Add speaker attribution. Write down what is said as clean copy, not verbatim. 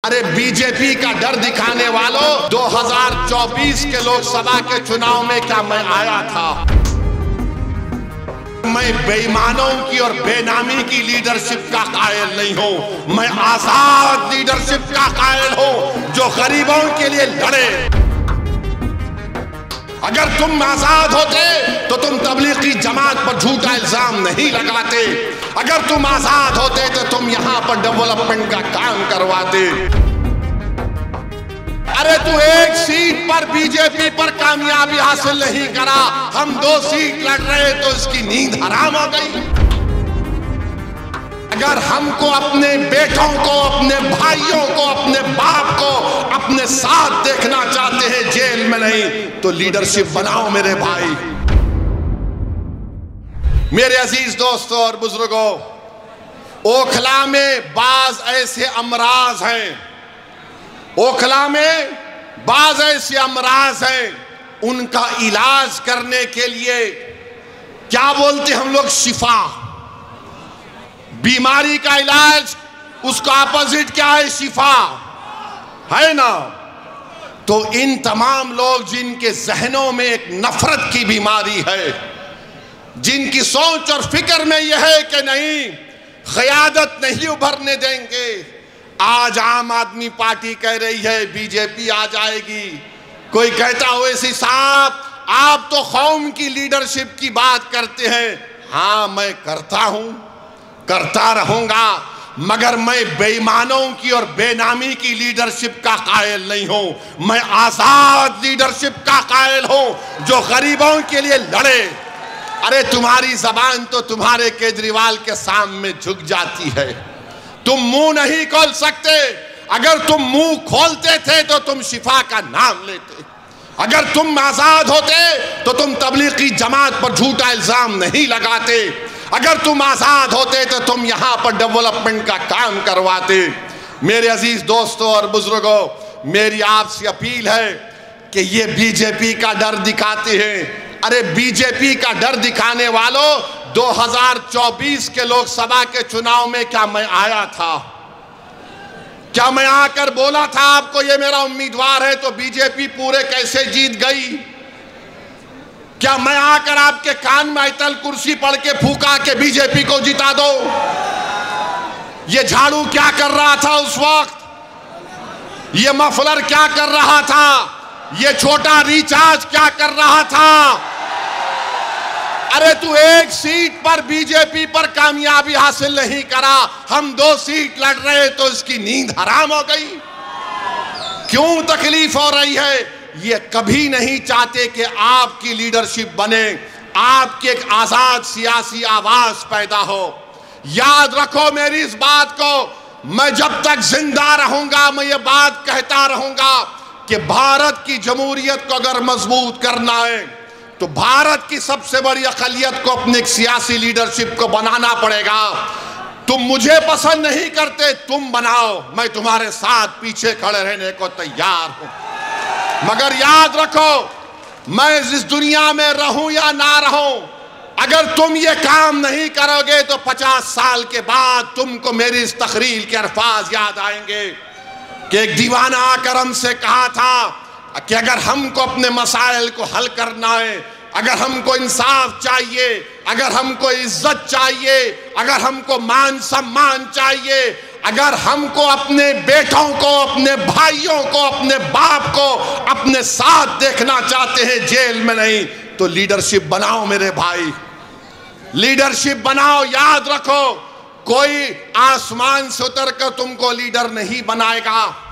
Speaker 1: अरे बीजेपी का डर दिखाने वालों, 2024 के लोकसभा के चुनाव में क्या मैं आया था? मैं बेईमानों की और बेनामी की लीडरशिप का कायल नहीं हूं। मैं आजाद लीडरशिप का कायल हूं जो गरीबों के लिए लड़े। अगर तुम आजाद होते तो तुम तबलीगी जमात पर झूठा इल्जाम नहीं लगाते। अगर तुम आजाद होते तो तुम यहां पर डेवलपमेंट का काम करवाते। अरे तू एक सीट पर बीजेपी पर कामयाबी हासिल नहीं करा, हम 2 सीट लड़ रहे तो इसकी नींद हराम हो गई। अगर हमको अपने बेटों को, अपने भाइयों को, अपने बाप को अपने साथ देखना चाहते हैं जेल में नहीं, तो लीडरशिप बनाओ मेरे भाई। मेरे अजीज दोस्तों और बुजुर्गों, ओखला में बाज ऐसे अमराज हैं, ओखला में बाज ऐसे अमराज हैं, उनका इलाज करने के लिए क्या बोलते हम लोग, शिफा। बीमारी का इलाज, उसका अपोजिट क्या है, शिफा है ना। तो इन तमाम लोग जिनके जहनों में एक नफरत की बीमारी है, जिनकी सोच और फिक्र में यह है कि नहीं, क़यादत नहीं उभरने देंगे। आज आम आदमी पार्टी कह रही है बीजेपी आ जाएगी। कोई कहता हो ऐसी साहब आप तो कौम की लीडरशिप की बात करते हैं। हाँ, मैं करता हूं, करता रहूंगा, मगर मैं बेईमानों की और बेनामी की लीडरशिप का कायल नहीं हूं। मैं आजाद लीडरशिप का कायल हूं जो गरीबों के लिए लड़े। अरे तुम्हारी जबान तो तुम्हारे केजरीवाल के सामने झुक जाती है, तुम मुंह नहीं खोल सकते। अगर तुम मुंह खोलते थे तो तुम शिफा का नाम लेते। अगर तुम आजाद होते तो तुम तबलीगी जमात पर झूठा इल्जाम नहीं लगाते। अगर तुम आजाद होते तो तुम यहां पर डेवलपमेंट का काम करवाते। मेरे अजीज दोस्तों और बुजुर्गों, मेरी आपसे अपील है कि ये बीजेपी का डर दिखाते हैं। अरे बीजेपी का डर दिखाने वालों, 2024 के लोकसभा के चुनाव में क्या मैं आया था? क्या मैं आकर बोला था आपको ये मेरा उम्मीदवार है तो बीजेपी पूरे कैसे जीत गई? क्या मैं आकर आपके कान में आयतल कुर्सी पढ़ के फूका के बीजेपी को जिता दो? ये झाड़ू क्या कर रहा था उस वक्त? ये मफलर क्या कर रहा था? ये छोटा रिचार्ज क्या कर रहा था? अरे तू एक सीट पर बीजेपी पर कामयाबी हासिल नहीं करा, हम 2 सीट लड़ रहे तो इसकी नींद हराम हो गई। क्यों तकलीफ हो रही है? ये कभी नहीं चाहते कि आपकी लीडरशिप बने, आपकी एक आजाद सियासी आवाज पैदा हो। याद रखो मेरी इस बात को, मैं जब तक जिंदा रहूंगा मैं ये बात कहता रहूंगा कि भारत की जमहूरियत को अगर मजबूत करना है तो भारत की सबसे बड़ी अक़लियत को अपनी सियासी लीडरशिप को बनाना पड़ेगा। तुम मुझे पसंद नहीं करते, तुम बनाओ, मैं तुम्हारे साथ पीछे खड़े रहने को तैयार हूं। मगर याद रखो, मैं इस दुनिया में रहूं या ना रहूं, अगर तुम ये काम नहीं करोगे तो 50 साल के बाद तुमको मेरी इस तकरीर के अल्फाज याद आएंगे कि एक दीवाना आकर हमसे कहा था कि अगर हमको अपने मसाइल को हल करना है, अगर हमको इंसाफ चाहिए, अगर हमको इज्जत चाहिए, अगर हमको मान सम्मान चाहिए, अगर हमको अपने बेटों को, अपने भाइयों को, अपने बाप को अपने साथ देखना चाहते हैं जेल में नहीं, तो लीडरशिप बनाओ मेरे भाई, लीडरशिप बनाओ। याद रखो, कोई आसमान से उतर कर तुमको लीडर नहीं बनाएगा।